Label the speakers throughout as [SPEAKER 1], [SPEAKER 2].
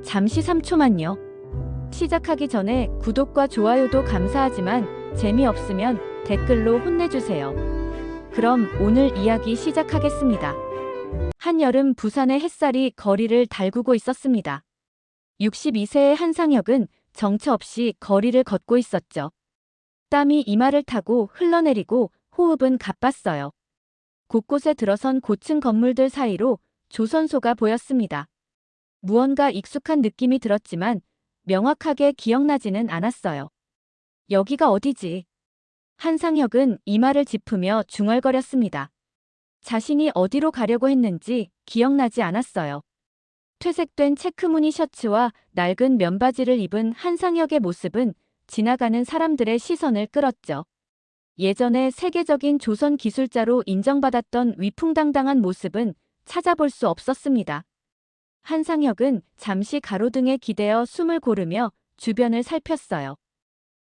[SPEAKER 1] 잠시 3초만요. 시작하기 전에 구독과 좋아요도 감사하지만 재미없으면 댓글로 혼내주세요. 그럼 오늘 이야기 시작하겠습니다. 한여름 부산의 햇살이 거리를 달구고 있었습니다. 62세의 한상혁은 정처 없이 거리를 걷고 있었죠. 땀이 이마를 타고 흘러내리고 호흡은 가빴어요. 곳곳에 들어선 고층 건물들 사이로 조선소가 보였습니다. 무언가 익숙한 느낌이 들었지만 명확하게 기억나지는 않았어요. 여기가 어디지? 한상혁은 이마를 짚으며 중얼거렸습니다. 자신이 어디로 가려고 했는지 기억나지 않았어요. 퇴색된 체크무늬 셔츠와 낡은 면바지를 입은 한상혁의 모습은 지나가는 사람들의 시선을 끌었죠. 예전에 세계적인 조선 기술자로 인정받았던 위풍당당한 모습은 찾아볼 수 없었습니다. 한상혁은 잠시 가로등에 기대어 숨을 고르며 주변을 살폈어요.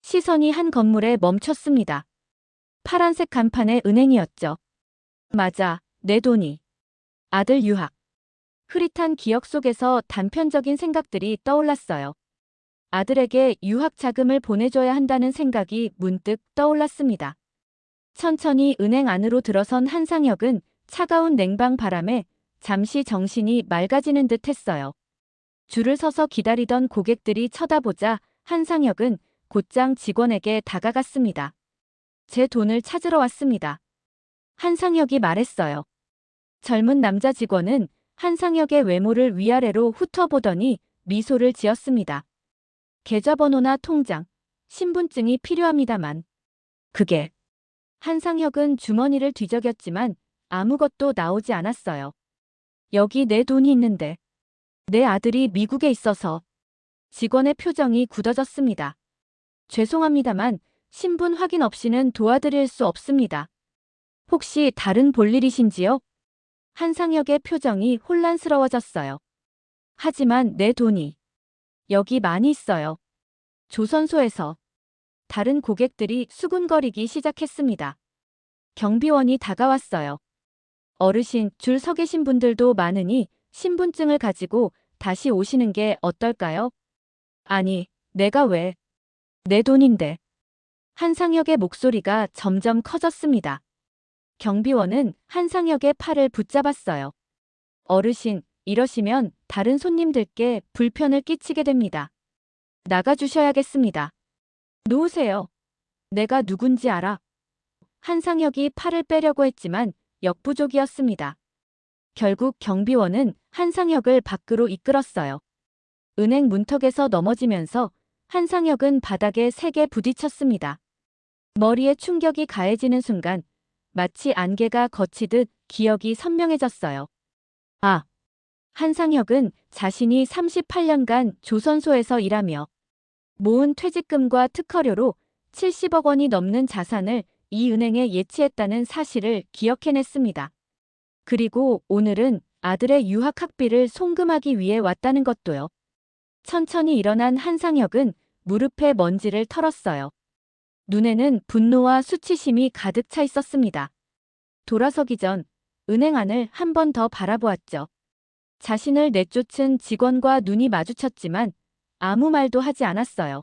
[SPEAKER 1] 시선이 한 건물에 멈췄습니다. 파란색 간판의 은행이었죠. 맞아, 내 돈이. 아들 유학. 흐릿한 기억 속에서 단편적인 생각들이 떠올랐어요. 아들에게 유학 자금을 보내줘야 한다는 생각이 문득 떠올랐습니다. 천천히 은행 안으로 들어선 한상혁은 차가운 냉방 바람에 잠시 정신이 맑아지는 듯 했어요. 줄을 서서 기다리던 고객들이 쳐다보자 한상혁은 곧장 직원에게 다가갔습니다. 제 돈을 찾으러 왔습니다. 한상혁이 말했어요. 젊은 남자 직원은 한상혁의 외모를 위아래로 훑어보더니 미소를 지었습니다. 계좌번호나 통장, 신분증이 필요합니다만. 그게. 한상혁은 주머니를 뒤적였지만 아무것도 나오지 않았어요. 여기 내 돈이 있는데. 내 아들이 미국에 있어서. 직원의 표정이 굳어졌습니다. 죄송합니다만 신분 확인 없이는 도와드릴 수 없습니다. 혹시 다른 볼일이신지요? 한상혁의 표정이 혼란스러워졌어요. 하지만 내 돈이. 여기 많이 있어요. 조선소에서. 다른 고객들이 수군거리기 시작했습니다. 경비원이 다가왔어요. 어르신, 줄 서 계신 분들도 많으니 신분증을 가지고 다시 오시는 게 어떨까요? 아니, 내가 왜? 내 돈인데. 한상혁의 목소리가 점점 커졌습니다. 경비원은 한상혁의 팔을 붙잡았어요. 어르신, 이러시면 다른 손님들께 불편을 끼치게 됩니다. 나가주셔야겠습니다. 놓으세요. 내가 누군지 알아. 한상혁이 팔을 빼려고 했지만 역부족이었습니다. 결국 경비원은 한상혁을 밖으로 이끌었어요. 은행 문턱에서 넘어지면서 한상혁은 바닥에 세게 부딪혔습니다. 머리에 충격이 가해지는 순간 마치 안개가 걷히듯 기억이 선명해졌어요. 아! 한상혁은 자신이 38년간 조선소에서 일하며 모은 퇴직금과 특허료로 70억 원이 넘는 자산을 이 은행에 예치했다는 사실을 기억해냈습니다. 그리고 오늘은 아들의 유학 학비를 송금하기 위해 왔다는 것도요. 천천히 일어난 한상혁은 무릎에 먼지를 털었어요. 눈에는 분노와 수치심이 가득 차 있었습니다. 돌아서기 전 은행 안을 한 번 더 바라보았죠. 자신을 내쫓은 직원과 눈이 마주쳤지만 아무 말도 하지 않았어요.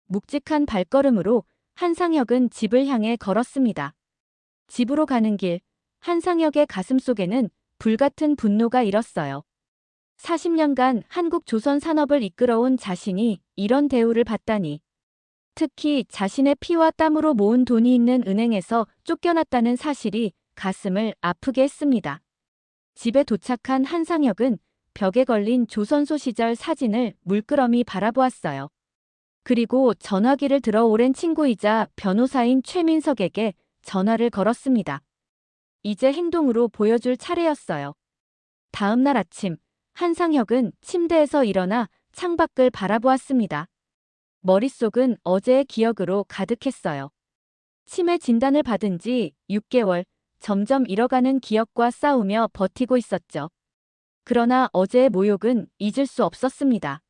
[SPEAKER 1] 묵직한 발걸음으로 한상혁은 집을 향해 걸었습니다. 집으로 가는 길, 한상혁의 가슴속에는 불같은 분노가 일었어요. 40년간 한국 조선 산업을 이끌어온 자신이 이런 대우를 받다니. 특히 자신의 피와 땀으로 모은 돈이 있는 은행에서 쫓겨났다는 사실이 가슴을 아프게 했습니다. 집에 도착한 한상혁은 벽에 걸린 조선소 시절 사진을 물끄러미 바라보았어요. 그리고 전화기를 들어 오랜 친구이자 변호사인 최민석에게 전화를 걸었습니다. 이제 행동으로 보여줄 차례였어요. 다음 날 아침, 한상혁은 침대에서 일어나 창밖을 바라보았습니다. 머릿속은 어제의 기억으로 가득했어요. 치매 진단을 받은 지 6개월, 점점 잃어가는 기억과 싸우며 버티고 있었죠. 그러나 어제의 모욕은 잊을 수 없었습니다.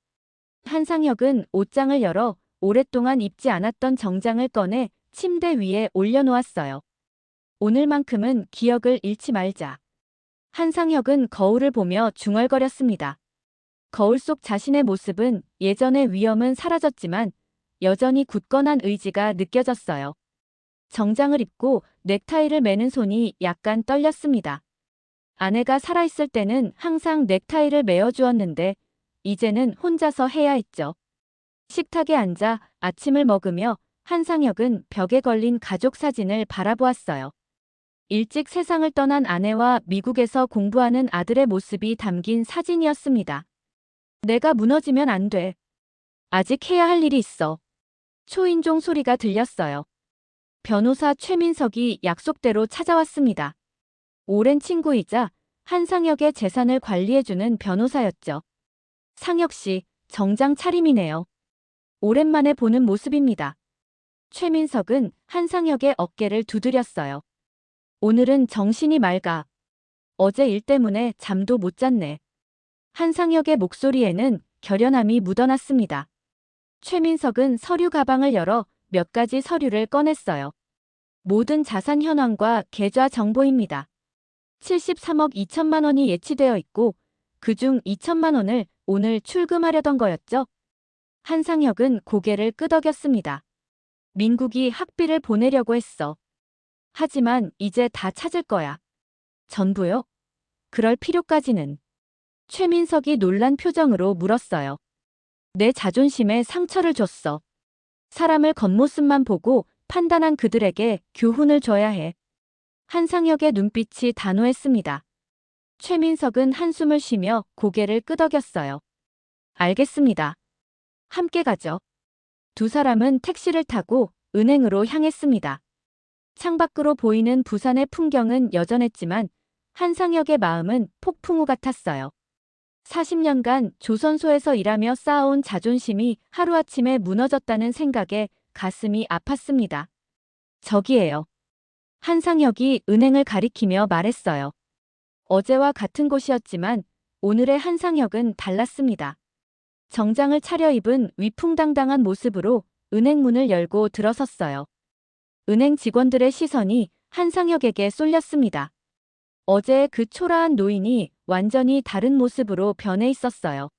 [SPEAKER 1] 한상혁은 옷장을 열어 오랫동안 입지 않았던 정장을 꺼내 침대 위에 올려놓았어요. 오늘만큼은 기억을 잃지 말자. 한상혁은 거울을 보며 중얼거렸습니다. 거울 속 자신의 모습은 예전의 위험은 사라졌지만 여전히 굳건한 의지가 느껴졌어요. 정장을 입고 넥타이를 매는 손이 약간 떨렸습니다. 아내가 살아있을 때는 항상 넥타이를 매어주었는데 이제는 혼자서 해야 했죠. 식탁에 앉아 아침을 먹으며 한상혁은 벽에 걸린 가족 사진을 바라보았어요. 일찍 세상을 떠난 아내와 미국에서 공부하는 아들의 모습이 담긴 사진이었습니다. 내가 무너지면 안 돼. 아직 해야 할 일이 있어. 초인종 소리가 들렸어요. 변호사 최민석이 약속대로 찾아왔습니다. 오랜 친구이자 한상혁의 재산을 관리해주는 변호사였죠. 상혁 씨, 정장 차림이네요. 오랜만에 보는 모습입니다. 최민석은 한상혁의 어깨를 두드렸어요. 오늘은 정신이 맑아. 어제 일 때문에 잠도 못 잤네. 한상혁의 목소리에는 결연함이 묻어났습니다. 최민석은 서류 가방을 열어 몇 가지 서류를 꺼냈어요. 모든 자산 현황과 계좌 정보입니다. 73억 2천만 원이 예치되어 있고 그중 2천만 원을 오늘 출금하려던 거였죠. 한상혁은 고개를 끄덕였습니다. 민국이 학비를 보내려고 했어. 하지만 이제 다 찾을 거야. 전부요? 그럴 필요까지는. 최민석이 놀란 표정으로 물었어요. 내 자존심에 상처를 줬어. 사람을 겉모습만 보고 판단한 그들에게 교훈을 줘야 해. 한상혁의 눈빛이 단호했습니다. 최민석은 한숨을 쉬며 고개를 끄덕였어요. 알겠습니다. 함께 가죠. 두 사람은 택시를 타고 은행으로 향했습니다. 창밖으로 보이는 부산의 풍경은 여전했지만 한상혁의 마음은 폭풍우 같았어요. 40년간 조선소에서 일하며 쌓아온 자존심이 하루아침에 무너졌다는 생각에 가슴이 아팠습니다. 저기에요. 한상혁이 은행을 가리키며 말했어요. 어제와 같은 곳이었지만 오늘의 한상혁은 달랐습니다. 정장을 차려입은 위풍당당한 모습으로 은행 문을 열고 들어섰어요. 은행 직원들의 시선이 한상혁에게 쏠렸습니다. 어제의 그 초라한 노인이 완전히 다른 모습으로 변해 있었어요.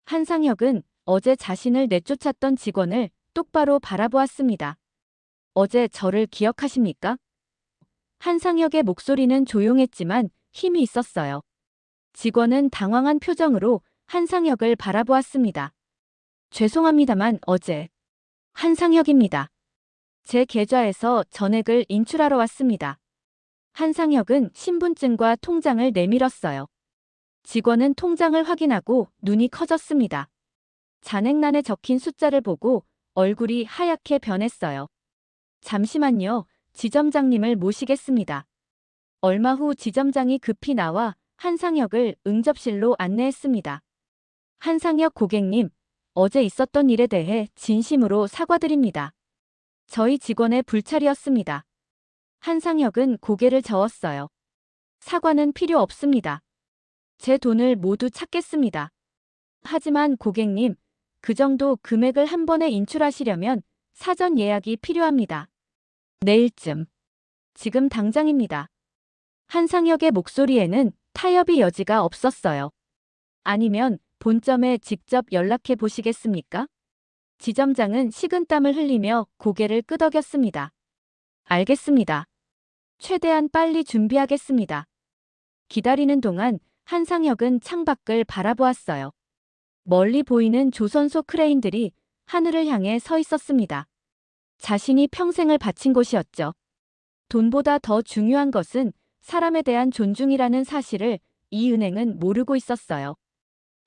[SPEAKER 1] 한상혁은 어제 자신을 내쫓았던 직원을 똑바로 바라보았습니다. 어제 저를 기억하십니까? 한상혁의 목소리는 조용했지만 힘이 있었어요. 직원은 당황한 표정으로 한상혁을 바라보았습니다. 죄송합니다만 어제 한상혁입니다. 제 계좌에서 전액을 인출하러 왔습니다. 한상혁은 신분증과 통장을 내밀었어요. 직원은 통장을 확인하고 눈이 커졌습니다. 잔액란에 적힌 숫자를 보고 얼굴이 하얗게 변했어요. 잠시만요. 지점장님을 모시겠습니다. 얼마 후 지점장이 급히 나와 한상혁을 응접실로 안내했습니다. 한상혁 고객님, 어제 있었던 일에 대해 진심으로 사과드립니다. 저희 직원의 불찰이었습니다. 한상혁은 고개를 저었어요. 사과는 필요 없습니다. 제 돈을 모두 찾겠습니다. 하지만 고객님, 그 정도 금액을 한 번에 인출하시려면 사전 예약이 필요합니다. 내일쯤. 지금 당장입니다. 한상혁의 목소리에는 타협의 여지가 없었어요. 아니면 본점에 직접 연락해 보시겠습니까? 지점장은 식은땀을 흘리며 고개를 끄덕였습니다. 알겠습니다. 최대한 빨리 준비하겠습니다. 기다리는 동안 한상혁은 창밖을 바라보았어요. 멀리 보이는 조선소 크레인들이 하늘을 향해 서 있었습니다. 자신이 평생을 바친 곳이었죠. 돈보다 더 중요한 것은 사람에 대한 존중이라는 사실을 이 은행은 모르고 있었어요.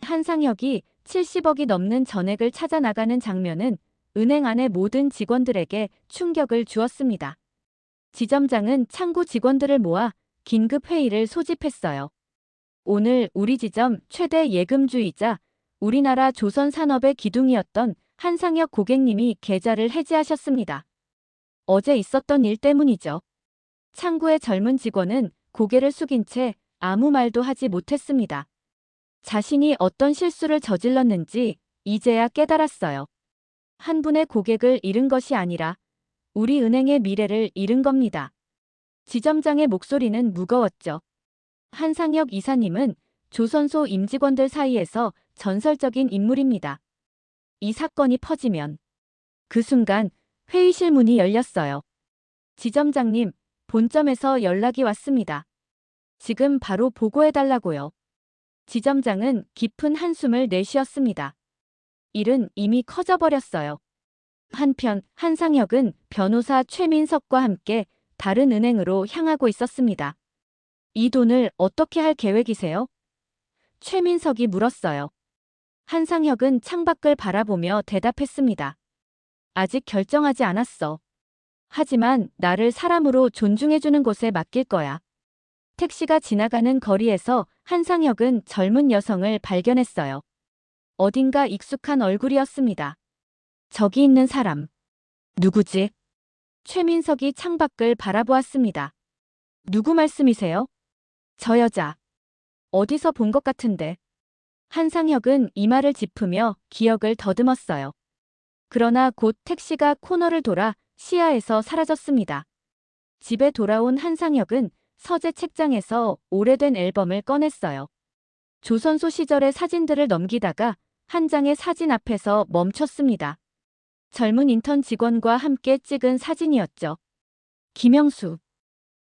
[SPEAKER 1] 한상혁이 70억이 넘는 전액을 찾아 나가는 장면은 은행 안의 모든 직원들에게 충격을 주었습니다. 지점장은 창구 직원들을 모아 긴급 회의를 소집했어요. 오늘 우리 지점 최대 예금주이자 우리나라 조선 산업의 기둥이었던 한상혁 고객님이 계좌를 해지하셨습니다. 어제 있었던 일 때문이죠. 창구의 젊은 직원은 고개를 숙인 채 아무 말도 하지 못했습니다. 자신이 어떤 실수를 저질렀는지 이제야 깨달았어요. 한 분의 고객을 잃은 것이 아니라 우리 은행의 미래를 잃은 겁니다. 지점장의 목소리는 무거웠죠. 한상혁 이사님은 조선소 임직원들 사이에서 전설적인 인물입니다. 이 사건이 퍼지면 그 순간 회의실 문이 열렸어요. 지점장님, 본점에서 연락이 왔습니다. 지금 바로 보고해달라고요. 지점장은 깊은 한숨을 내쉬었습니다. 일은 이미 커져버렸어요. 한편 한상혁은 변호사 최민석과 함께 다른 은행으로 향하고 있었습니다. 이 돈을 어떻게 할 계획이세요? 최민석이 물었어요. 한상혁은 창밖을 바라보며 대답했습니다. 아직 결정하지 않았어. 하지만 나를 사람으로 존중해주는 곳에 맡길 거야. 택시가 지나가는 거리에서 한상혁은 젊은 여성을 발견했어요. 어딘가 익숙한 얼굴이었습니다. 저기 있는 사람. 누구지? 최민석이 창밖을 바라보았습니다. 누구 말씀이세요? 저 여자. 어디서 본 것 같은데. 한상혁은 이마를 짚으며 기억을 더듬었어요. 그러나 곧 택시가 코너를 돌아 시야에서 사라졌습니다. 집에 돌아온 한상혁은 서재 책장에서 오래된 앨범을 꺼냈어요. 조선소 시절의 사진들을 넘기다가 한 장의 사진 앞에서 멈췄습니다. 젊은 인턴 직원과 함께 찍은 사진이었죠. 김영수.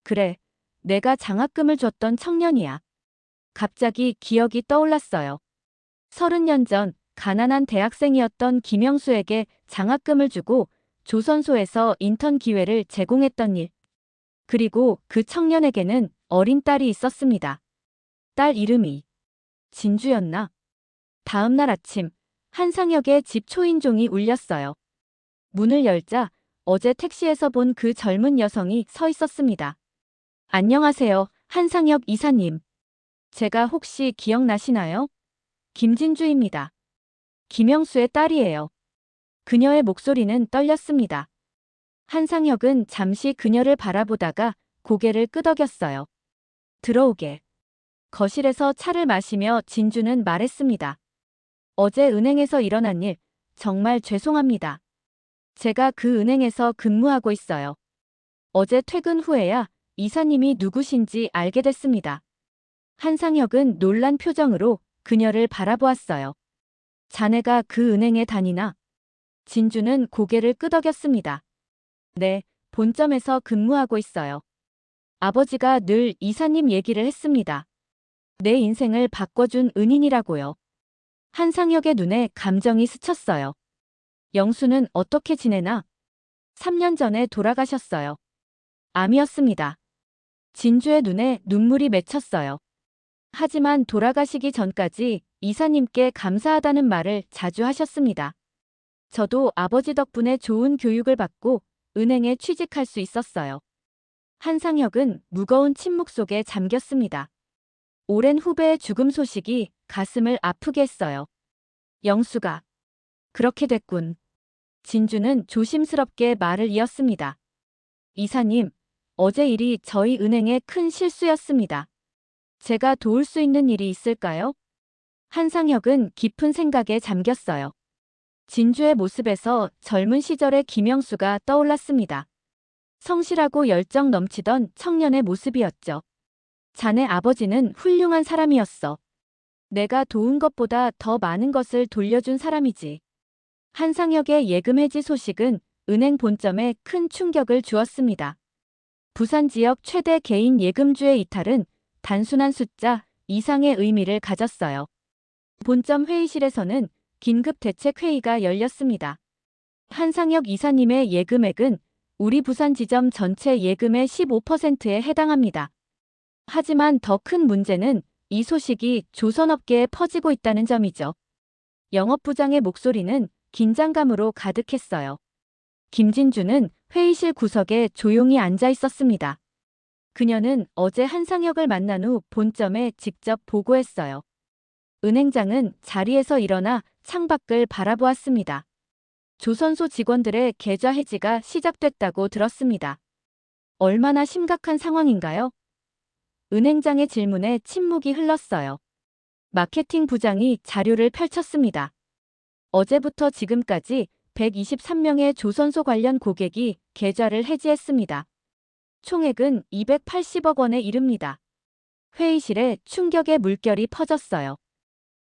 [SPEAKER 1] 그래, 내가 장학금을 줬던 청년이야. 갑자기 기억이 떠올랐어요. 30년 전 가난한 대학생이었던 김영수에게 장학금을 주고 조선소에서 인턴 기회를 제공했던 일. 그리고 그 청년에게는 어린 딸이 있었습니다. 딸 이름이 진주였나? 다음 날 아침, 한상혁의 집 초인종이 울렸어요. 문을 열자 어제 택시에서 본 그 젊은 여성이 서 있었습니다. 안녕하세요, 한상혁 이사님. 제가 혹시 기억나시나요? 김진주입니다. 김영수의 딸이에요. 그녀의 목소리는 떨렸습니다. 한상혁은 잠시 그녀를 바라보다가 고개를 끄덕였어요. 들어오게. 거실에서 차를 마시며 진주는 말했습니다. 어제 은행에서 일어난 일, 정말 죄송합니다. 제가 그 은행에서 근무하고 있어요. 어제 퇴근 후에야 이사님이 누구신지 알게 됐습니다. 한상혁은 놀란 표정으로 그녀를 바라보았어요. 자네가 그 은행에 다니나? 진주는 고개를 끄덕였습니다. 네, 본점에서 근무하고 있어요. 아버지가 늘 이사님 얘기를 했습니다. 내 인생을 바꿔준 은인이라고요. 한상혁의 눈에 감정이 스쳤어요. 영수는 어떻게 지내나? 3년 전에 돌아가셨어요. 암이었습니다. 진주의 눈에 눈물이 맺혔어요. 하지만 돌아가시기 전까지 이사님께 감사하다는 말을 자주 하셨습니다. 저도 아버지 덕분에 좋은 교육을 받고 은행에 취직할 수 있었어요. 한상혁은 무거운 침묵 속에 잠겼습니다. 오랜 후배의 죽음 소식이 가슴을 아프게 했어요. 영수가 그렇게 됐군. 진주는 조심스럽게 말을 이었습니다. 이사님, 어제 일이 저희 은행의 큰 실수였습니다. 제가 도울 수 있는 일이 있을까요? 한상혁은 깊은 생각에 잠겼어요. 진주의 모습에서 젊은 시절의 김영수가 떠올랐습니다. 성실하고 열정 넘치던 청년의 모습이었죠. 자네 아버지는 훌륭한 사람이었어. 내가 도운 것보다 더 많은 것을 돌려준 사람이지. 한상혁의 예금 해지 소식은 은행 본점에 큰 충격을 주었습니다. 부산 지역 최대 개인 예금주의 이탈은 단순한 숫자 이상의 의미를 가졌어요. 본점 회의실에서는 긴급 대책 회의가 열렸습니다. 한상혁 이사님의 예금액은 우리 부산 지점 전체 예금의 15%에 해당합니다. 하지만 더 큰 문제는 이 소식이 조선업계에 퍼지고 있다는 점이죠. 영업부장의 목소리는 긴장감으로 가득했어요. 김진주는 회의실 구석에 조용히 앉아 있었습니다. 그녀는 어제 한상혁을 만난 후 본점에 직접 보고했어요. 은행장은 자리에서 일어나 창밖을 바라보았습니다. 조선소 직원들의 계좌 해지가 시작됐다고 들었습니다. 얼마나 심각한 상황인가요? 은행장의 질문에 침묵이 흘렀어요. 마케팅 부장이 자료를 펼쳤습니다. 어제부터 지금까지 123명의 조선소 관련 고객이 계좌를 해지했습니다. 총액은 280억 원에 이릅니다. 회의실에 충격의 물결이 퍼졌어요.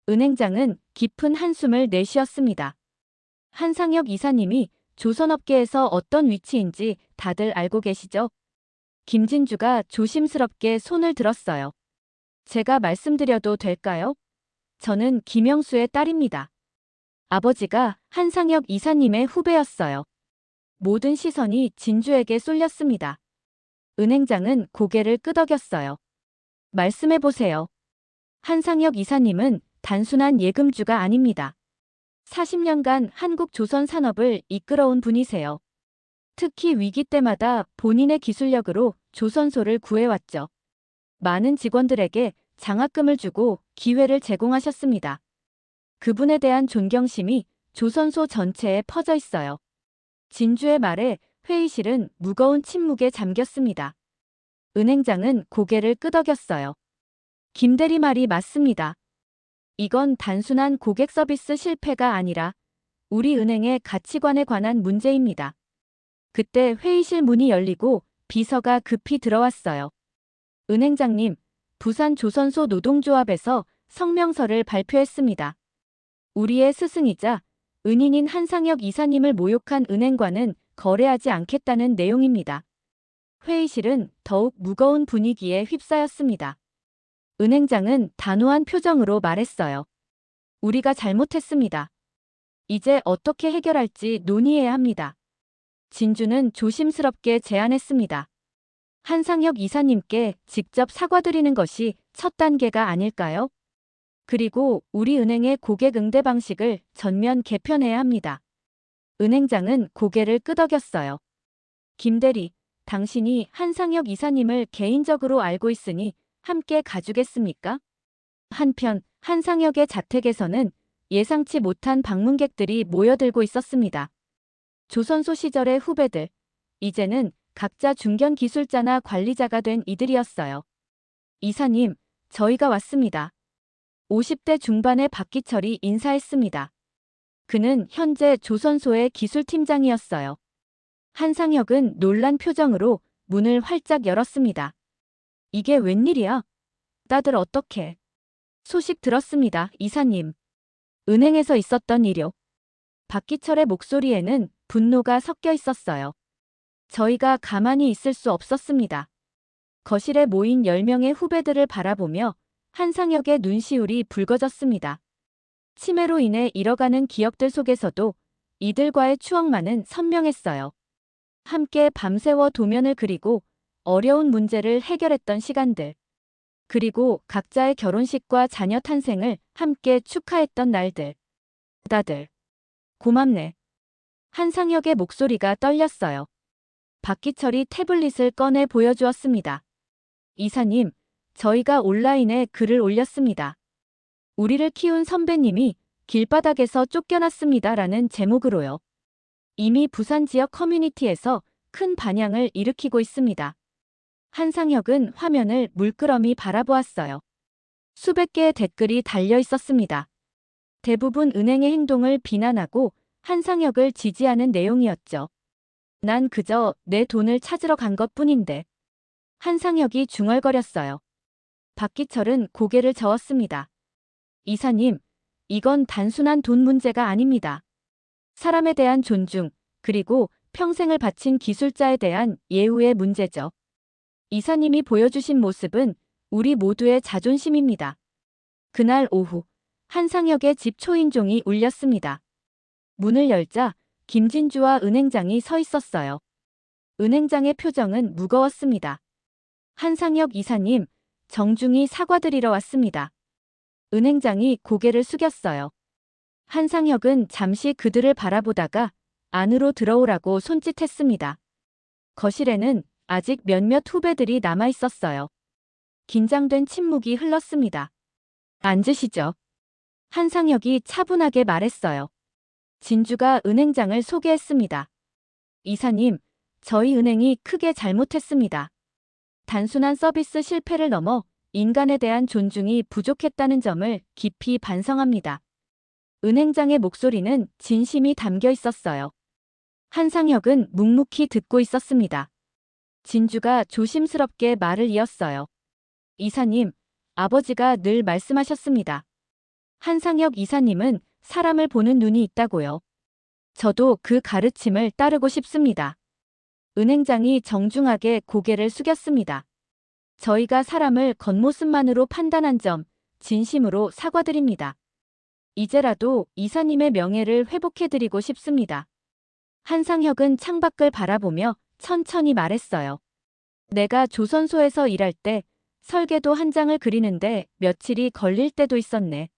[SPEAKER 1] 은행장은 깊은 한숨을 내쉬었습니다. 한상혁 이사님이 조선업계에서 어떤 위치인지 다들 알고 계시죠? 김진주가 조심스럽게 손을 들었어요. 제가 말씀드려도 될까요? 저는 김영수의 딸입니다. 아버지가 한상혁 이사님의 후배였어요. 모든 시선이 진주에게 쏠렸습니다. 은행장은 고개를 끄덕였어요. 말씀해보세요. 한상혁 이사님은 단순한 예금주가 아닙니다. 40년간 한국 조선 산업을 이끌어온 분이세요. 특히 위기 때마다 본인의 기술력으로 조선소를 구해왔죠. 많은 직원들에게 장학금을 주고 기회를 제공하셨습니다. 그분에 대한 존경심이 조선소 전체에 퍼져 있어요. 진주의 말에 회의실은 무거운 침묵에 잠겼습니다. 은행장은 고개를 끄덕였어요. 김대리 말이 맞습니다. 이건 단순한 고객 서비스 실패가 아니라 우리 은행의 가치관에 관한 문제입니다. 그때 회의실 문이 열리고 비서가 급히 들어왔어요. 은행장님, 부산 조선소 노동조합에서 성명서를 발표했습니다. 우리의 스승이자 은인인 한상혁 이사님을 모욕한 은행과는 거래하지 않겠다는 내용입니다. 회의실은 더욱 무거운 분위기에 휩싸였습니다. 은행장은 단호한 표정으로 말했어요. 우리가 잘못했습니다. 이제 어떻게 해결할지 논의해야 합니다. 진주는 조심스럽게 제안했습니다. 한상혁 이사님께 직접 사과드리는 것이 첫 단계가 아닐까요? 그리고 우리 은행의 고객 응대 방식을 전면 개편해야 합니다. 은행장은 고개를 끄덕였어요. 김대리, 당신이 한상혁 이사님을 개인적으로 알고 있으니 함께 가주겠습니까? 한편 한상혁의 자택에서는 예상치 못한 방문객들이 모여들고 있었습니다. 조선소 시절의 후배들, 이제는 각자 중견 기술자나 관리자가 된 이들이었어요. 이사님, 저희가 왔습니다. 50대 중반의 박기철이 인사했습니다. 그는 현재 조선소의 기술팀장이었어요. 한상혁은 놀란 표정으로 문을 활짝 열었습니다. 이게 웬일이야? 다들 어떻게? 소식 들었습니다, 이사님. 은행에서 있었던 일요. 박기철의 목소리에는 분노가 섞여 있었어요. 저희가 가만히 있을 수 없었습니다. 거실에 모인 10명의 후배들을 바라보며 한상혁의 눈시울이 붉어졌습니다. 치매로 인해 잃어가는 기억들 속에서도 이들과의 추억만은 선명했어요. 함께 밤새워 도면을 그리고 어려운 문제를 해결했던 시간들. 그리고 각자의 결혼식과 자녀 탄생을 함께 축하했던 날들. 다들 고맙네. 한상혁의 목소리가 떨렸어요. 박기철이 태블릿을 꺼내 보여주었습니다. 이사님, 저희가 온라인에 글을 올렸습니다. 우리를 키운 선배님이 길바닥에서 쫓겨났습니다라는 제목으로요. 이미 부산 지역 커뮤니티에서 큰 반향을 일으키고 있습니다. 한상혁은 화면을 물끄러미 바라보았어요. 수백 개의 댓글이 달려 있었습니다. 대부분 은행의 행동을 비난하고 한상혁을 지지하는 내용이었죠. 난 그저 내 돈을 찾으러 간 것뿐인데. 한상혁이 중얼거렸어요. 박기철은 고개를 저었습니다. 이사님, 이건 단순한 돈 문제가 아닙니다. 사람에 대한 존중, 그리고 평생을 바친 기술자에 대한 예우의 문제죠. 이사님이 보여주신 모습은 우리 모두의 자존심입니다. 그날 오후, 한상혁의 집 초인종이 울렸습니다. 문을 열자 김진주와 은행장이 서 있었어요. 은행장의 표정은 무거웠습니다. 한상혁 이사님, 정중히 사과드리러 왔습니다. 은행장이 고개를 숙였어요. 한상혁은 잠시 그들을 바라보다가 안으로 들어오라고 손짓했습니다. 거실에는 아직 몇몇 후배들이 남아 있었어요. 긴장된 침묵이 흘렀습니다. 앉으시죠. 한상혁이 차분하게 말했어요. 진주가 은행장을 소개했습니다. 이사님, 저희 은행이 크게 잘못했습니다. 단순한 서비스 실패를 넘어 인간에 대한 존중이 부족했다는 점을 깊이 반성합니다. 은행장의 목소리는 진심이 담겨 있었어요. 한상혁은 묵묵히 듣고 있었습니다. 진주가 조심스럽게 말을 이었어요. 이사님, 아버지가 늘 말씀하셨습니다. 한상혁 이사님은 사람을 보는 눈이 있다고요. 저도 그 가르침을 따르고 싶습니다. 은행장이 정중하게 고개를 숙였습니다. 저희가 사람을 겉모습만으로 판단한 점 진심으로 사과드립니다. 이제라도 이사님의 명예를 회복해드리고 싶습니다. 한상혁은 창밖을 바라보며 천천히 말했어요. 내가 조선소에서 일할 때 설계도 한 장을 그리는데 며칠이 걸릴 때도 있었네.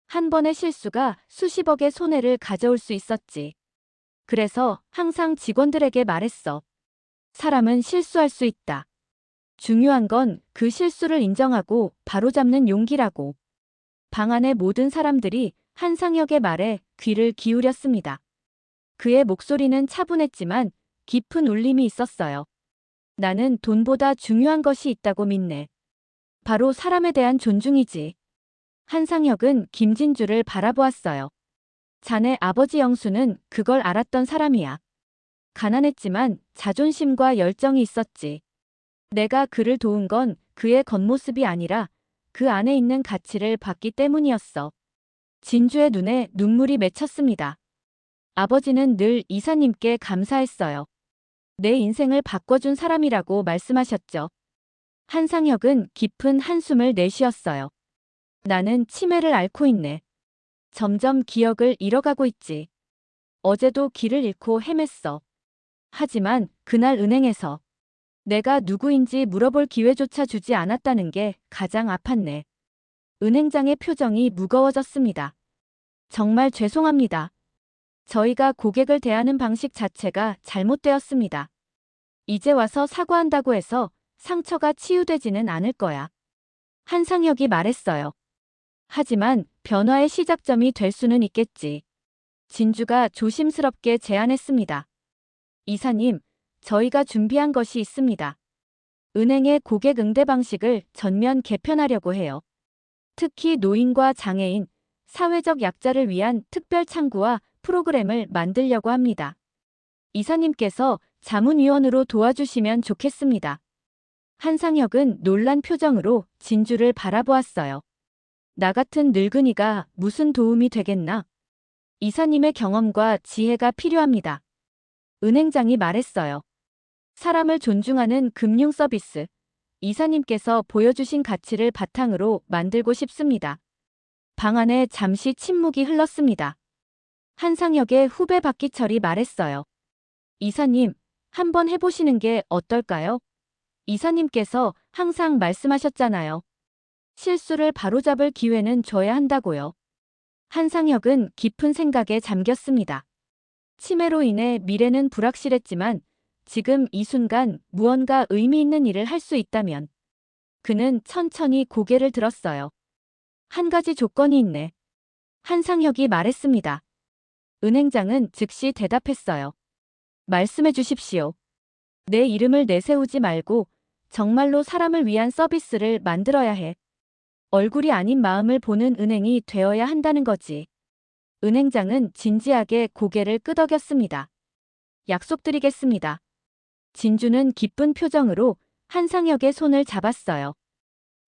[SPEAKER 1] 한 번의 실수가 수십억의 손해를 가져올 수 있었지. 그래서 항상 직원들에게 말했어. 사람은 실수할 수 있다. 중요한 건 그 실수를 인정하고 바로잡는 용기라고. 방 안의 모든 사람들이 한상혁의 말에 귀를 기울였습니다. 그의 목소리는 차분했지만 깊은 울림이 있었어요. 나는 돈보다 중요한 것이 있다고 믿네. 바로 사람에 대한 존중이지. 한상혁은 김진주를 바라보았어요. 자네 아버지 영수는 그걸 알았던 사람이야. 가난했지만 자존심과 열정이 있었지. 내가 그를 도운 건 그의 겉모습이 아니라 그 안에 있는 가치를 봤기 때문이었어. 진주의 눈에 눈물이 맺혔습니다. 아버지는 늘 이사님께 감사했어요. 내 인생을 바꿔준 사람이라고 말씀하셨죠. 한상혁은 깊은 한숨을 내쉬었어요. 나는 치매를 앓고 있네. 점점 기억을 잃어가고 있지. 어제도 길을 잃고 헤맸어. 하지만 그날 은행에서 내가 누구인지 물어볼 기회조차 주지 않았다는 게 가장 아팠네. 은행장의 표정이 무거워졌습니다. 정말 죄송합니다. 저희가 고객을 대하는 방식 자체가 잘못되었습니다. 이제 와서 사과한다고 해서 상처가 치유되지는 않을 거야. 한상혁이 말했어요. 하지만 변화의 시작점이 될 수는 있겠지. 진주가 조심스럽게 제안했습니다. 이사님, 저희가 준비한 것이 있습니다. 은행의 고객 응대 방식을 전면 개편하려고 해요. 특히 노인과 장애인, 사회적 약자를 위한 특별 창구와 프로그램을 만들려고 합니다. 이사님께서 자문위원으로 도와주시면 좋겠습니다. 한상혁은 놀란 표정으로 진주를 바라보았어요. 나 같은 늙은이가 무슨 도움이 되겠나? 이사님의 경험과 지혜가 필요합니다. 은행장이 말했어요. 사람을 존중하는 금융 서비스. 이사님께서 보여주신 가치를 바탕으로 만들고 싶습니다. 방 안에 잠시 침묵이 흘렀습니다. 한상혁의 후배 박기철이 말했어요. 이사님, 한번 해보시는 게 어떨까요? 이사님께서 항상 말씀하셨잖아요. 실수를 바로잡을 기회는 줘야 한다고요. 한상혁은 깊은 생각에 잠겼습니다. 치매로 인해 미래는 불확실했지만 지금 이 순간 무언가 의미 있는 일을 할 수 있다면 그는 천천히 고개를 들었어요. 한 가지 조건이 있네. 한상혁이 말했습니다. 은행장은 즉시 대답했어요. 말씀해 주십시오. 내 이름을 내세우지 말고 정말로 사람을 위한 서비스를 만들어야 해. 얼굴이 아닌 마음을 보는 은행이 되어야 한다는 거지. 은행장은 진지하게 고개를 끄덕였습니다. 약속드리겠습니다. 진주는 기쁜 표정으로 한상혁의 손을 잡았어요.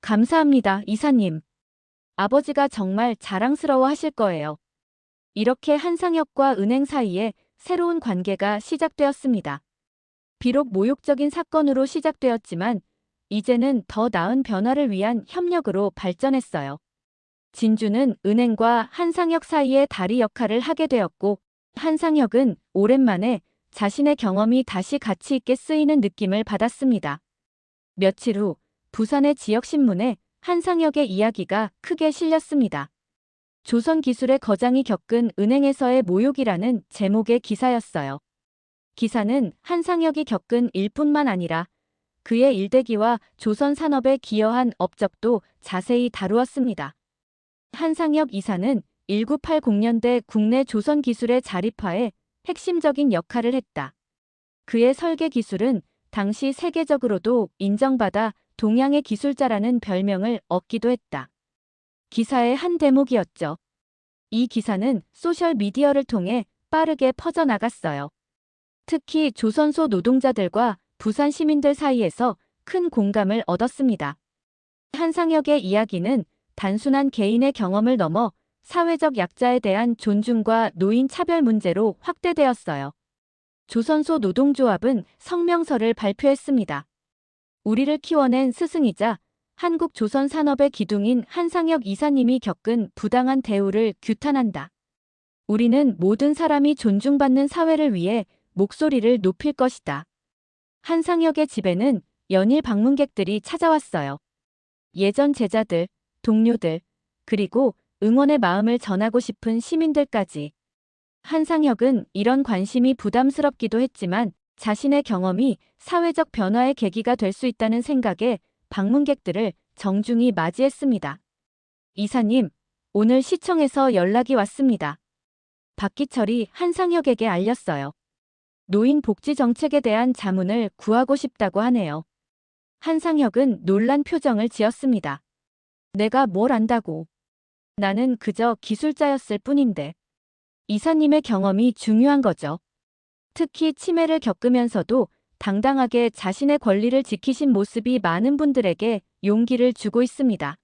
[SPEAKER 1] 감사합니다, 이사님. 아버지가 정말 자랑스러워 하실 거예요. 이렇게 한상혁과 은행 사이에 새로운 관계가 시작되었습니다. 비록 모욕적인 사건으로 시작되었지만 이제는 더 나은 변화를 위한 협력으로 발전했어요. 진주는 은행과 한상혁 사이의 다리 역할을 하게 되었고 한상혁은 오랜만에 자신의 경험이 다시 가치 있게 쓰이는 느낌을 받았습니다. 며칠 후 부산의 지역신문에 한상혁의 이야기가 크게 실렸습니다. 조선기술의 거장이 겪은 은행에서의 모욕이라는 제목의 기사였어요. 기사는 한상혁이 겪은 일뿐만 아니라 그의 일대기와 조선 산업에 기여한 업적도 자세히 다루었습니다. 한상혁 이사는 1980년대 국내 조선 기술의 자립화에 핵심적인 역할을 했다. 그의 설계 기술은 당시 세계적으로도 인정받아 동양의 기술자라는 별명을 얻기도 했다. 기사의 한 대목이었죠. 이 기사는 소셜미디어를 통해 빠르게 퍼져나갔어요. 특히 조선소 노동자들과 부산 시민들 사이에서 큰 공감을 얻었습니다. 한상혁의 이야기는 단순한 개인의 경험을 넘어 사회적 약자에 대한 존중과 노인 차별 문제로 확대되었어요. 조선소 노동조합은 성명서를 발표했습니다. 우리를 키워낸 스승이자 한국 조선 산업의 기둥인 한상혁 이사님이 겪은 부당한 대우를 규탄한다. 우리는 모든 사람이 존중받는 사회를 위해 목소리를 높일 것이다. 한상혁의 집에는 연일 방문객들이 찾아왔어요. 예전 제자들, 동료들, 그리고 응원의 마음을 전하고 싶은 시민들까지. 한상혁은 이런 관심이 부담스럽기도 했지만 자신의 경험이 사회적 변화의 계기가 될 수 있다는 생각에 방문객들을 정중히 맞이했습니다. 이사님, 오늘 시청에서 연락이 왔습니다. 박기철이 한상혁에게 알렸어요. 노인 복지 정책에 대한 자문을 구하고 싶다고 하네요. 한상혁은 놀란 표정을 지었습니다. 내가 뭘 안다고. 나는 그저 기술자였을 뿐인데. 이사님의 경험이 중요한 거죠. 특히 치매를 겪으면서도 당당하게 자신의 권리를 지키신 모습이 많은 분들에게 용기를 주고 있습니다.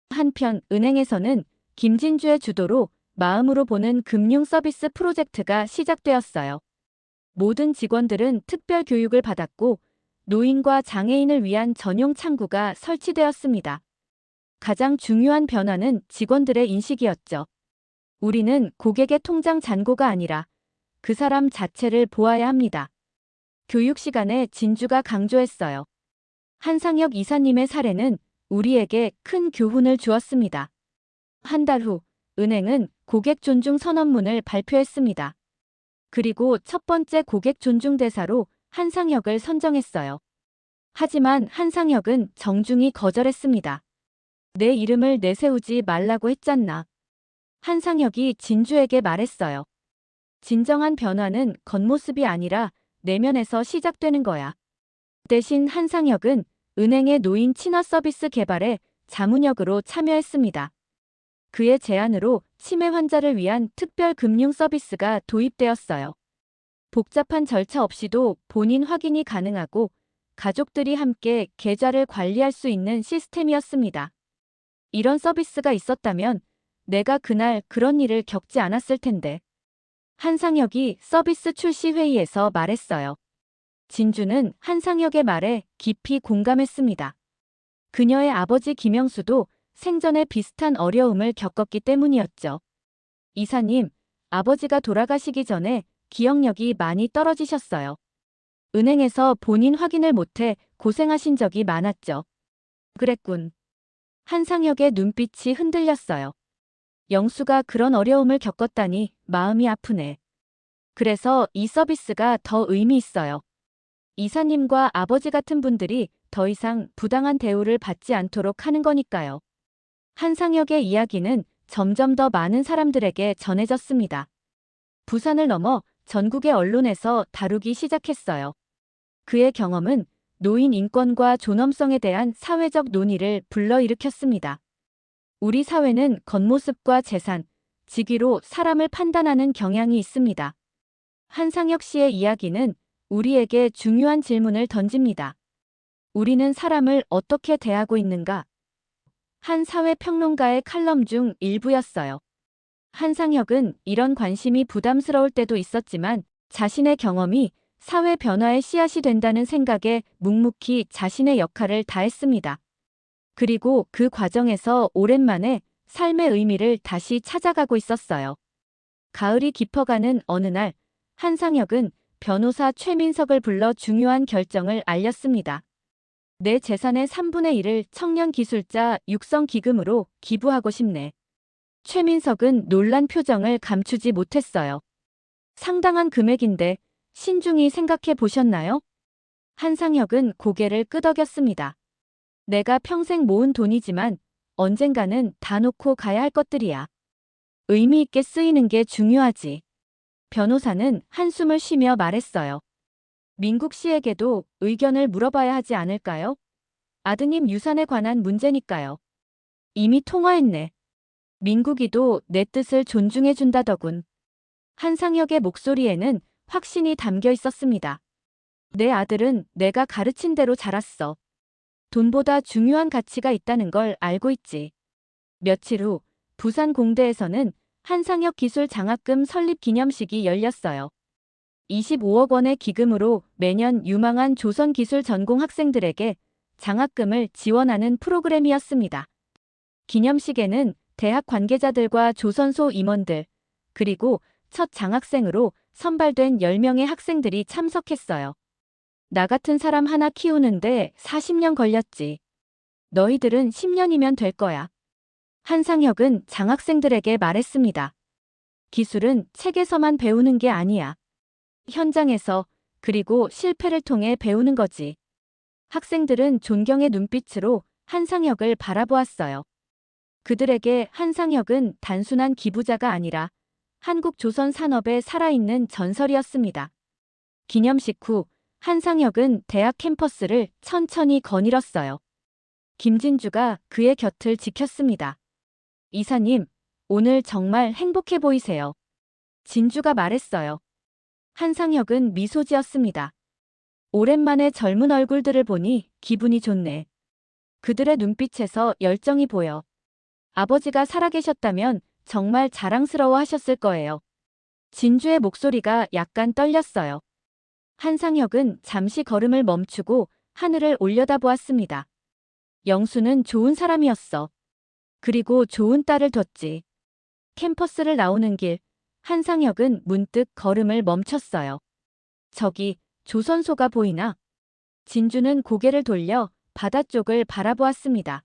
[SPEAKER 1] 한편 은행에서는 김진주의 주도로 마음으로 보는 금융 서비스 프로젝트가 시작되었어요. 모든 직원들은 특별 교육을 받았고 노인과 장애인을 위한 전용 창구가 설치되었습니다. 가장 중요한 변화는 직원들의 인식이었죠. 우리는 고객의 통장 잔고가 아니라 그 사람 자체를 보아야 합니다. 교육 시간에 진주가 강조했어요. 한상혁 이사님의 사례는 우리에게 큰 교훈을 주었습니다. 한 달 후, 은행은 고객 존중 선언문을 발표했습니다. 그리고 첫 번째 고객 존중 대사로 한상혁을 선정했어요. 하지만 한상혁은 정중히 거절했습니다. 내 이름을 내세우지 말라고 했잖나. 한상혁이 진주에게 말했어요. 진정한 변화는 겉모습이 아니라 내면에서 시작되는 거야. 대신 한상혁은 은행의 노인 친화 서비스 개발에 자문역으로 참여했습니다. 그의 제안으로 치매 환자를 위한 특별 금융 서비스가 도입되었어요. 복잡한 절차 없이도 본인 확인이 가능하고 가족들이 함께 계좌를 관리할 수 있는 시스템이었습니다. 이런 서비스가 있었다면 내가 그날 그런 일을 겪지 않았을 텐데. 한상혁이 서비스 출시 회의에서 말했어요. 진주는 한상혁의 말에 깊이 공감했습니다. 그녀의 아버지 김영수도 생전에 비슷한 어려움을 겪었기 때문이었죠. 이사님, 아버지가 돌아가시기 전에 기억력이 많이 떨어지셨어요. 은행에서 본인 확인을 못해 고생하신 적이 많았죠. 그랬군. 한상혁의 눈빛이 흔들렸어요. 영수가 그런 어려움을 겪었다니 마음이 아프네. 그래서 이 서비스가 더 의미 있어요. 이사님과 아버지 같은 분들이 더 이상 부당한 대우를 받지 않도록 하는 거니까요. 한상혁의 이야기는 점점 더 많은 사람들에게 전해졌습니다. 부산을 넘어 전국의 언론에서 다루기 시작했어요. 그의 경험은 노인 인권과 존엄성에 대한 사회적 논의를 불러일으켰습니다. 우리 사회는 겉모습과 재산, 직위로 사람을 판단하는 경향이 있습니다. 한상혁 씨의 이야기는 우리에게 중요한 질문을 던집니다. 우리는 사람을 어떻게 대하고 있는가? 한 사회평론가의 칼럼 중 일부였어요. 한상혁은 이런 관심이 부담스러울 때도 있었지만 자신의 경험이 사회 변화의 씨앗이 된다는 생각에 묵묵히 자신의 역할을 다했습니다. 그리고 그 과정에서 오랜만에 삶의 의미를 다시 찾아가고 있었어요. 가을이 깊어가는 어느 날, 한상혁은 변호사 최민석을 불러 중요한 결정을 알렸습니다. 내 재산의 3분의 1을 청년 기술자 육성 기금으로 기부하고 싶네. 최민석은 놀란 표정을 감추지 못했어요. 상당한 금액인데 신중히 생각해 보셨나요? 한상혁은 고개를 끄덕였습니다. 내가 평생 모은 돈이지만 언젠가는 다 놓고 가야 할 것들이야. 의미 있게 쓰이는 게 중요하지. 변호사는 한숨을 쉬며 말했어요. 민국 씨에게도 의견을 물어봐야 하지 않을까요? 아드님 유산에 관한 문제니까요. 이미 통화했네. 민국이도 내 뜻을 존중해준다더군. 한상혁의 목소리에는 확신이 담겨 있었습니다. 내 아들은 내가 가르친 대로 자랐어. 돈보다 중요한 가치가 있다는 걸 알고 있지. 며칠 후 부산 공대에서는 한상혁 기술 장학금 설립 기념식이 열렸어요. 25억 원의 기금으로 매년 유망한 조선 기술 전공 학생들에게 장학금을 지원하는 프로그램이었습니다. 기념식에는 대학 관계자들과 조선소 임원들, 그리고 첫 장학생으로 선발된 10명의 학생들이 참석했어요. 나 같은 사람 하나 키우는데 40년 걸렸지. 너희들은 10년이면 될 거야. 한상혁은 장학생들에게 말했습니다. 기술은 책에서만 배우는 게 아니야. 현장에서, 그리고 실패를 통해 배우는 거지. 학생들은 존경의 눈빛으로 한상혁을 바라보았어요. 그들에게 한상혁은 단순한 기부자가 아니라 한국 조선 산업의 살아있는 전설이었습니다. 기념식 후 한상혁은 대학 캠퍼스를 천천히 거닐었어요. 김진주가 그의 곁을 지켰습니다. 이사님, 오늘 정말 행복해 보이세요. 진주가 말했어요. 한상혁은 미소 지었습니다. 오랜만에 젊은 얼굴들을 보니 기분이 좋네. 그들의 눈빛에서 열정이 보여. 아버지가 살아계셨다면 정말 자랑스러워 하셨을 거예요. 진주의 목소리가 약간 떨렸어요. 한상혁은 잠시 걸음을 멈추고 하늘을 올려다보았습니다. 영수는 좋은 사람이었어. 그리고 좋은 딸을 뒀지. 캠퍼스를 나오는 길, 한상혁은 문득 걸음을 멈췄어요. 저기, 조선소가 보이나? 진주는 고개를 돌려 바다 쪽을 바라보았습니다.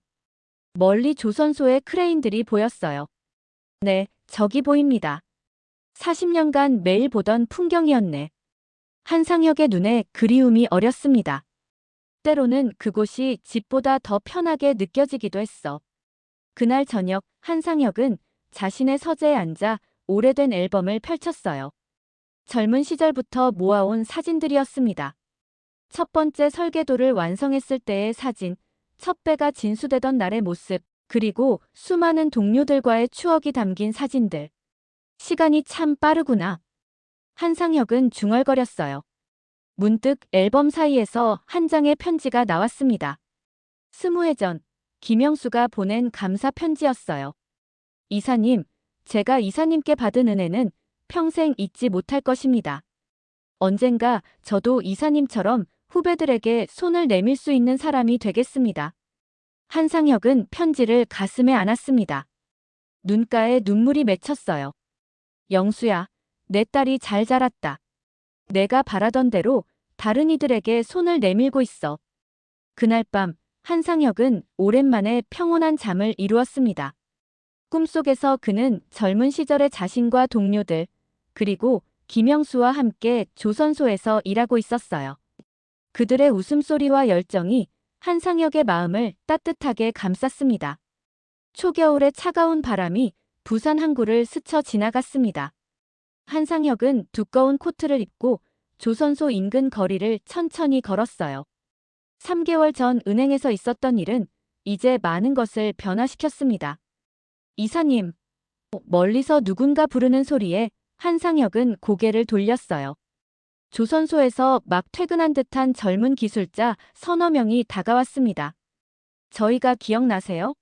[SPEAKER 1] 멀리 조선소의 크레인들이 보였어요. 네, 저기 보입니다. 40년간 매일 보던 풍경이었네. 한상혁의 눈에 그리움이 어렸습니다. 때로는 그곳이 집보다 더 편하게 느껴지기도 했어. 그날 저녁 한상혁은 자신의 서재에 앉아 오래된 앨범을 펼쳤어요. 젊은 시절부터 모아온 사진들이었습니다. 첫 번째 설계도를 완성했을 때의 사진, 첫 배가 진수되던 날의 모습, 그리고 수많은 동료들과의 추억이 담긴 사진들. 시간이 참 빠르구나. 한상혁은 중얼거렸어요. 문득 앨범 사이에서 한 장의 편지가 나왔습니다. 20해 전, 김영수가 보낸 감사 편지였어요. 이사님, 제가 이사님께 받은 은혜는 평생 잊지 못할 것입니다. 언젠가 저도 이사님처럼 후배들에게 손을 내밀 수 있는 사람이 되겠습니다. 한상혁은 편지를 가슴에 안았습니다. 눈가에 눈물이 맺혔어요. 영수야, 내 딸이 잘 자랐다. 내가 바라던 대로 다른 이들에게 손을 내밀고 있어. 그날 밤 한상혁은 오랜만에 평온한 잠을 이루었습니다. 꿈속에서 그는 젊은 시절의 자신과 동료들, 그리고 김영수와 함께 조선소에서 일하고 있었어요. 그들의 웃음소리와 열정이 한상혁의 마음을 따뜻하게 감쌌습니다. 초겨울의 차가운 바람이 부산 항구를 스쳐 지나갔습니다. 한상혁은 두꺼운 코트를 입고 조선소 인근 거리를 천천히 걸었어요. 3개월 전 은행에서 있었던 일은 이제 많은 것을 변화시켰습니다. 이사님, 멀리서 누군가 부르는 소리에 한상혁은 고개를 돌렸어요. 조선소에서 막 퇴근한 듯한 젊은 기술자 서너 명이 다가왔습니다. 저희가 기억나세요?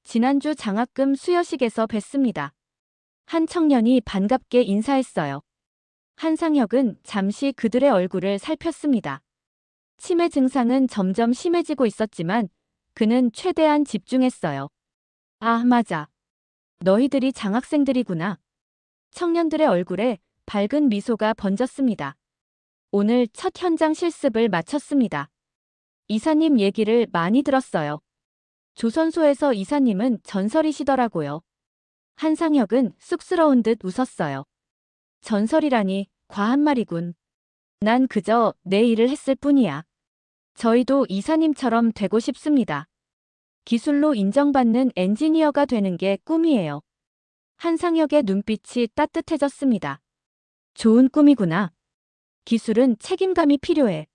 [SPEAKER 1] 지난주 장학금 수여식에서 뵀습니다. 한 청년이 반갑게 인사했어요. 한상혁은 잠시 그들의 얼굴을 살폈습니다. 치매 증상은 점점 심해지고 있었지만 그는 최대한 집중했어요. 아, 맞아. 너희들이 장학생들이구나. 청년들의 얼굴에 밝은 미소가 번졌습니다. 오늘 첫 현장 실습을 마쳤습니다. 이사님 얘기를 많이 들었어요. 조선소에서 이사님은 전설이시더라고요. 한상혁은 쑥스러운 듯 웃었어요. 전설이라니 과한 말이군. 난 그저 내 일을 했을 뿐이야. 저희도 이사님처럼 되고 싶습니다. 기술로 인정받는 엔지니어가 되는 게 꿈이에요. 한상혁의 눈빛이 따뜻해졌습니다. 좋은 꿈이구나. 기술은 책임감이 필요해.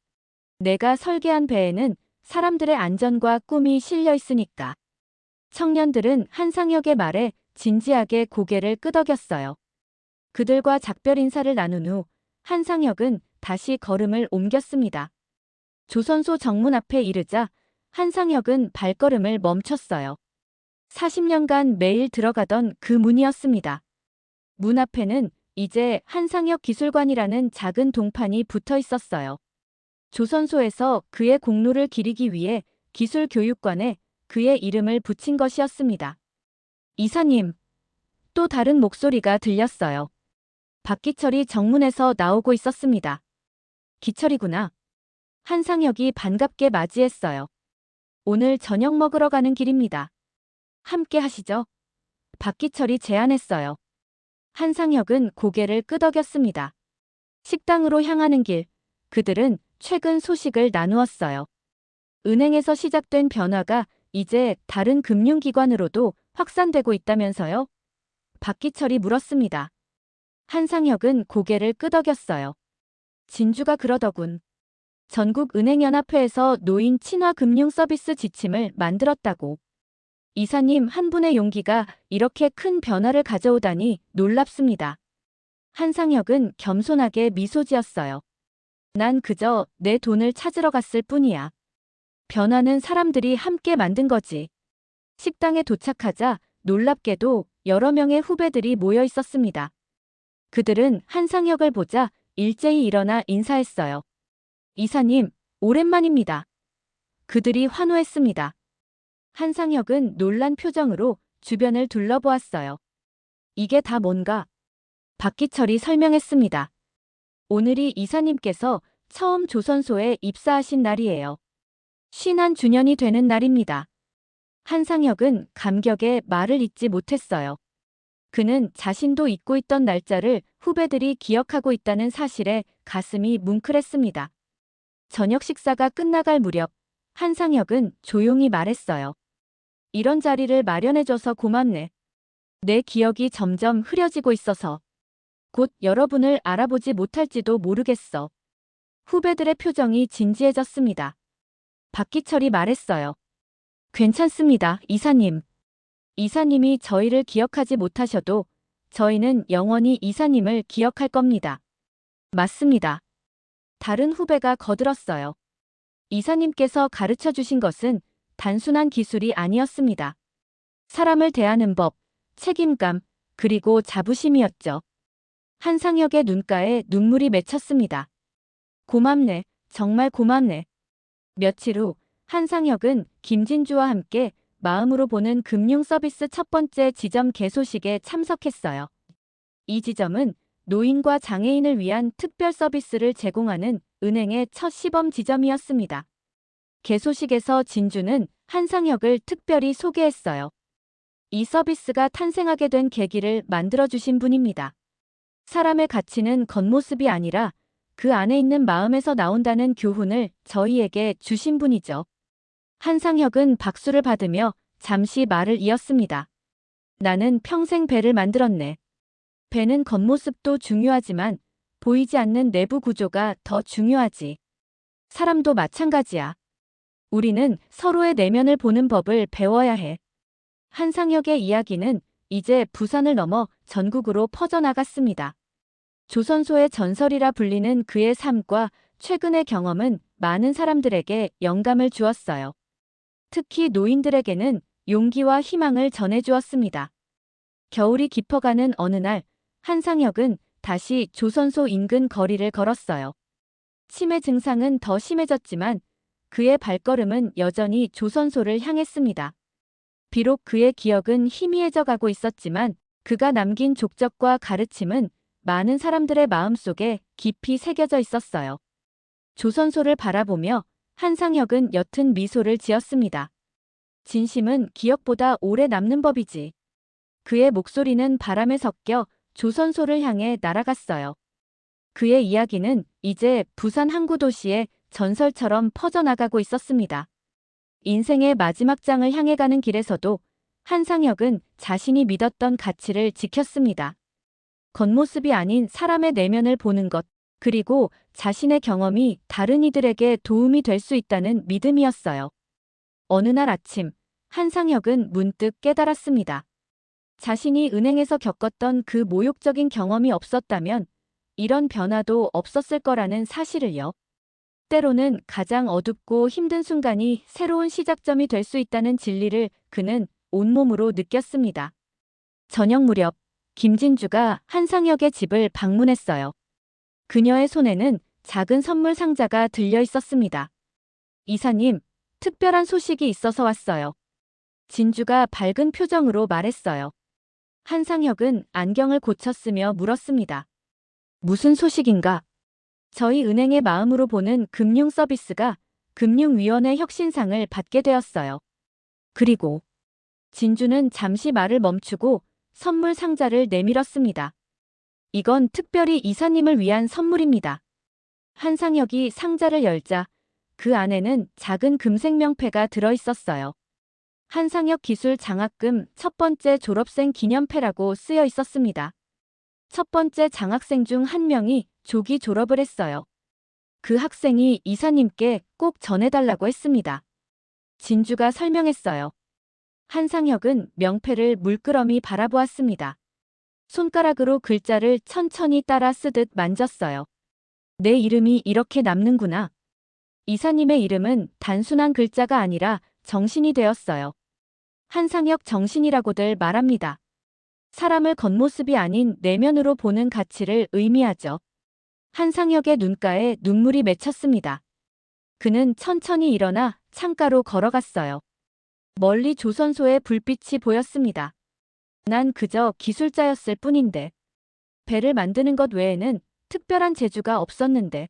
[SPEAKER 1] 내가 설계한 배에는 사람들의 안전과 꿈이 실려 있으니까. 청년들은 한상혁의 말에 진지하게 고개를 끄덕였어요. 그들과 작별 인사를 나눈 후 한상혁은 다시 걸음을 옮겼습니다. 조선소 정문 앞에 이르자 한상혁은 발걸음을 멈췄어요. 40년간 매일 들어가던 그 문이었습니다. 문 앞에는 이제 한상혁 기술관이라는 작은 동판이 붙어 있었어요. 조선소에서 그의 공로를 기리기 위해 기술교육관에 그의 이름을 붙인 것이었습니다. 이사님, 또 다른 목소리가 들렸어요. 박기철이 정문에서 나오고 있었습니다. 기철이구나. 한상혁이 반갑게 맞이했어요. 오늘 저녁 먹으러 가는 길입니다. 함께 하시죠. 박기철이 제안했어요. 한상혁은 고개를 끄덕였습니다. 식당으로 향하는 길, 그들은 최근 소식을 나누었어요. 은행에서 시작된 변화가 이제 다른 금융기관으로도 확산되고 있다면서요? 박기철이 물었습니다. 한상혁은 고개를 끄덕였어요. 진주가 그러더군. 전국은행연합회에서 노인 친화 금융 서비스 지침을 만들었다고. 이사님 한 분의 용기가 이렇게 큰 변화를 가져오다니 놀랍습니다. 한상혁은 겸손하게 미소 지었어요. 난 그저 내 돈을 찾으러 갔을 뿐이야. 변화는 사람들이 함께 만든 거지. 식당에 도착하자 놀랍게도 여러 명의 후배들이 모여 있었습니다. 그들은 한상혁을 보자 일제히 일어나 인사했어요. 이사님, 오랜만입니다. 그들이 환호했습니다. 한상혁은 놀란 표정으로 주변을 둘러보았어요. 이게 다 뭔가? 박기철이 설명했습니다. 오늘이 이사님께서 처음 조선소에 입사하신 날이에요. 51주년이 되는 날입니다. 한상혁은 감격에 말을 잇지 못했어요. 그는 자신도 잊고 있던 날짜를 후배들이 기억하고 있다는 사실에 가슴이 뭉클했습니다. 저녁 식사가 끝나갈 무렵 한상혁은 조용히 말했어요. 이런 자리를 마련해줘서 고맙네. 내 기억이 점점 흐려지고 있어서 곧 여러분을 알아보지 못할지도 모르겠어. 후배들의 표정이 진지해졌습니다. 박기철이 말했어요. 괜찮습니다, 이사님. 이사님이 저희를 기억하지 못하셔도 저희는 영원히 이사님을 기억할 겁니다. 맞습니다. 다른 후배가 거들었어요. 이사님께서 가르쳐 주신 것은 단순한 기술이 아니었습니다. 사람을 대하는 법, 책임감, 그리고 자부심이었죠. 한상혁의 눈가에 눈물이 맺혔습니다. 고맙네, 정말 고맙네. 며칠 후 한상혁은 김진주와 함께 마음으로 보는 금융 서비스 첫 번째 지점 개소식에 참석했어요. 이 지점은 노인과 장애인을 위한 특별 서비스를 제공하는 은행의 첫 시범 지점이었습니다. 개소식에서 진주는 한상혁을 특별히 소개했어요. 이 서비스가 탄생하게 된 계기를 만들어주신 분입니다. 사람의 가치는 겉모습이 아니라 그 안에 있는 마음에서 나온다는 교훈을 저희에게 주신 분이죠. 한상혁은 박수를 받으며 잠시 말을 이었습니다. 나는 평생 배를 만들었네. 배는 겉모습도 중요하지만 보이지 않는 내부 구조가 더 중요하지. 사람도 마찬가지야. 우리는 서로의 내면을 보는 법을 배워야 해. 한상혁의 이야기는 이제 부산을 넘어 전국으로 퍼져나갔습니다. 조선소의 전설이라 불리는 그의 삶과 최근의 경험은 많은 사람들에게 영감을 주었어요. 특히 노인들에게는 용기와 희망을 전해주었습니다. 겨울이 깊어가는 어느 날, 한상혁은 다시 조선소 인근 거리를 걸었어요. 치매 증상은 더 심해졌지만 그의 발걸음은 여전히 조선소를 향했습니다. 비록 그의 기억은 희미해져 가고 있었지만 그가 남긴 족적과 가르침은 많은 사람들의 마음속에 깊이 새겨져 있었어요. 조선소를 바라보며 한상혁은 옅은 미소를 지었습니다. 진심은 기억보다 오래 남는 법이지. 그의 목소리는 바람에 섞여 조선소를 향해 날아갔어요. 그의 이야기는 이제 부산 항구 도시의 전설처럼 퍼져나가고 있었습니다. 인생의 마지막 장을 향해 가는 길에서도 한상혁은 자신이 믿었던 가치를 지켰습니다. 겉모습이 아닌 사람의 내면을 보는 것, 그리고 자신의 경험이 다른 이들에게 도움이 될 수 있다는 믿음이었어요. 어느 날 아침, 한상혁은 문득 깨달았습니다. 자신이 은행에서 겪었던 그 모욕적인 경험이 없었다면 이런 변화도 없었을 거라는 사실을요. 때로는 가장 어둡고 힘든 순간이 새로운 시작점이 될 수 있다는 진리를 그는 온몸으로 느꼈습니다. 저녁 무렵 김진주가 한상혁의 집을 방문했어요. 그녀의 손에는 작은 선물 상자가 들려 있었습니다. 이사님, 특별한 소식이 있어서 왔어요. 진주가 밝은 표정으로 말했어요. 한상혁은 안경을 고쳤으며 물었습니다. 무슨 소식인가? 저희 은행의 마음으로 보는 금융 서비스가 금융위원회 혁신상을 받게 되었어요. 그리고 진주는 잠시 말을 멈추고 선물 상자를 내밀었습니다. 이건 특별히 이사님을 위한 선물입니다. 한상혁이 상자를 열자 그 안에는 작은 금색 명패가 들어 있었어요. 한상혁 기술 장학금 첫 번째 졸업생 기념패라고 쓰여 있었습니다. 첫 번째 장학생 중 한 명이 조기 졸업을 했어요. 그 학생이 이사님께 꼭 전해달라고 했습니다. 진주가 설명했어요. 한상혁은 명패를 물끄러미 바라보았습니다. 손가락으로 글자를 천천히 따라 쓰듯 만졌어요. 내 이름이 이렇게 남는구나. 이사님의 이름은 단순한 글자가 아니라 정신이 되었어요. 한상혁 정신이라고들 말합니다. 사람을 겉모습이 아닌 내면으로 보는 가치를 의미하죠. 한상혁의 눈가에 눈물이 맺혔습니다. 그는 천천히 일어나 창가로 걸어갔어요. 멀리 조선소의 불빛이 보였습니다. 난 그저 기술자였을 뿐인데. 배를 만드는 것 외에는 특별한 재주가 없었는데.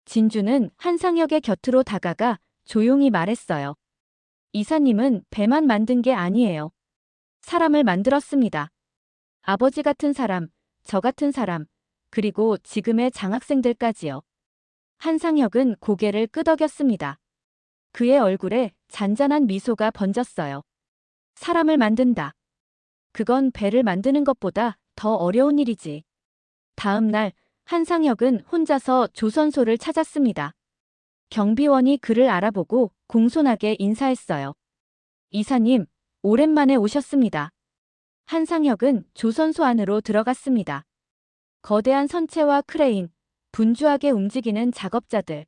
[SPEAKER 1] 진주는 한상혁의 곁으로 다가가 조용히 말했어요. 이사님은 배만 만든 게 아니에요. 사람을 만들었습니다. 아버지 같은 사람, 저 같은 사람, 그리고 지금의 장학생들까지요. 한상혁은 고개를 끄덕였습니다. 그의 얼굴에 잔잔한 미소가 번졌어요. 사람을 만든다. 그건 배를 만드는 것보다 더 어려운 일이지. 다음 날 한상혁은 혼자서 조선소를 찾았습니다. 경비원이 그를 알아보고 공손하게 인사했어요. 이사님, 오랜만에 오셨습니다. 한상혁은 조선소 안으로 들어갔습니다. 거대한 선체와 크레인, 분주하게 움직이는 작업자들.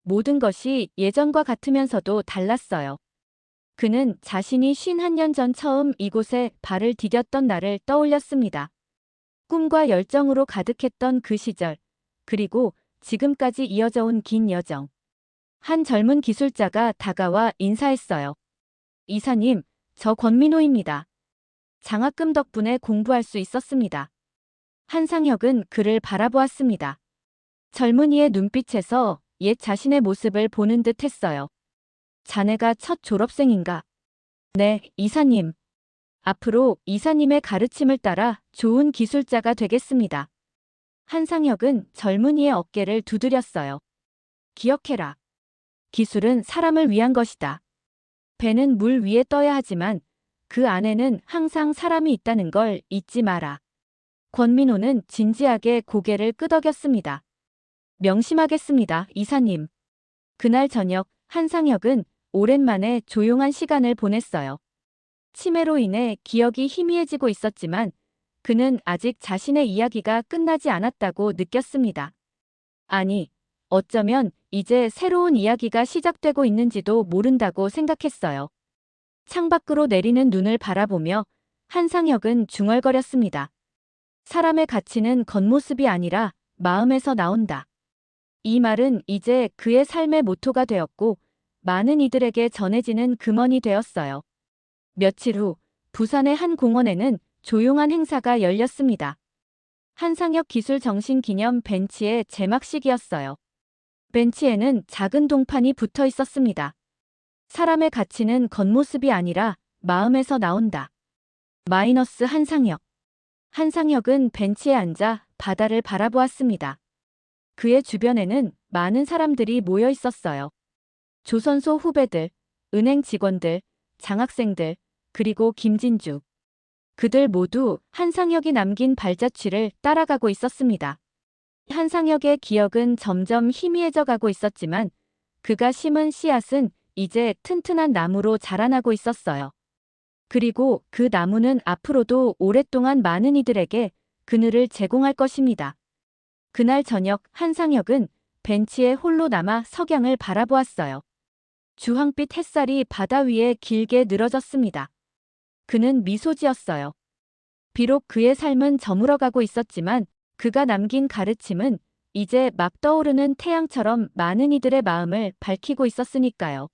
[SPEAKER 1] 모든 것이 예전과 같으면서도 달랐어요. 그는 자신이 51년 전 처음 이곳에 발을 디뎠던 날을 떠올렸습니다. 꿈과 열정으로 가득했던 그 시절, 그리고 지금까지 이어져 온 긴 여정. 한 젊은 기술자가 다가와 인사했어요. 이사님, 저 권민호입니다. 장학금 덕분에 공부할 수 있었습니다. 한상혁은 그를 바라보았습니다. 젊은이의 눈빛에서 옛 자신의 모습을 보는 듯 했어요. 자네가 첫 졸업생인가? 네, 이사님. 앞으로 이사님의 가르침을 따라 좋은 기술자가 되겠습니다. 한상혁은 젊은이의 어깨를 두드렸어요. 기억해라. 기술은 사람을 위한 것이다. 배는 물 위에 떠야 하지만 그 안에는 항상 사람이 있다는 걸 잊지 마라. 권민호는 진지하게 고개를 끄덕였습니다. 명심하겠습니다, 이사님. 그날 저녁 한상혁은 오랜만에 조용한 시간을 보냈어요. 치매로 인해 기억이 희미해지고 있었지만 그는 아직 자신의 이야기가 끝나지 않았다고 느꼈습니다. 아니, 어쩌면 이제 새로운 이야기가 시작되고 있는지도 모른다고 생각했어요. 창밖으로 내리는 눈을 바라보며 한상혁은 중얼거렸습니다. 사람의 가치는 겉모습이 아니라 마음에서 나온다. 이 말은 이제 그의 삶의 모토가 되었고 많은 이들에게 전해지는 금원이 되었어요. 며칠 후 부산의 한 공원에는 조용한 행사가 열렸습니다. 한상혁 기술 정신 기념 벤치의 제막식이었어요. 벤치에는 작은 동판이 붙어 있었습니다. 사람의 가치는 겉모습이 아니라 마음에서 나온다. 마이너스 한상혁. 한상혁은 벤치에 앉아 바다를 바라보았습니다. 그의 주변에는 많은 사람들이 모여 있었어요. 조선소 후배들, 은행 직원들, 장학생들, 그리고 김진주. 그들 모두 한상혁이 남긴 발자취를 따라가고 있었습니다. 한상혁의 기억은 점점 희미해져 가고 있었지만 그가 심은 씨앗은 이제 튼튼한 나무로 자라나고 있었어요. 그리고 그 나무는 앞으로도 오랫동안 많은 이들에게 그늘을 제공할 것입니다. 그날 저녁 한상혁은 벤치에 홀로 남아 석양을 바라보았어요. 주황빛 햇살이 바다 위에 길게 늘어졌습니다. 그는 미소 지었어요. 비록 그의 삶은 저물어가고 있었지만 그가 남긴 가르침은 이제 막 떠오르는 태양처럼 많은 이들의 마음을 밝히고 있었으니까요.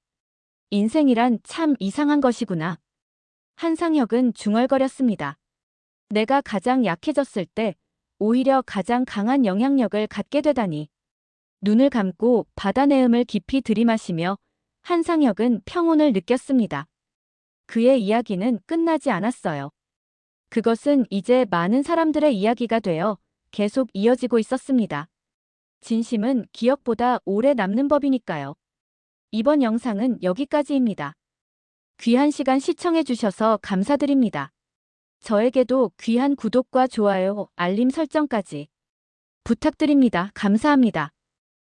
[SPEAKER 1] 인생이란 참 이상한 것이구나. 한상혁은 중얼거렸습니다. 내가 가장 약해졌을 때 오히려 가장 강한 영향력을 갖게 되다니. 눈을 감고 바다 내음을 깊이 들이마시며 한상혁은 평온을 느꼈습니다. 그의 이야기는 끝나지 않았어요. 그것은 이제 많은 사람들의 이야기가 되어 계속 이어지고 있었습니다. 진심은 기억보다 오래 남는 법이니까요. 이번 영상은 여기까지입니다. 귀한 시간 시청해주셔서 감사드립니다. 저에게도 귀한 구독과 좋아요, 알림 설정까지 부탁드립니다. 감사합니다.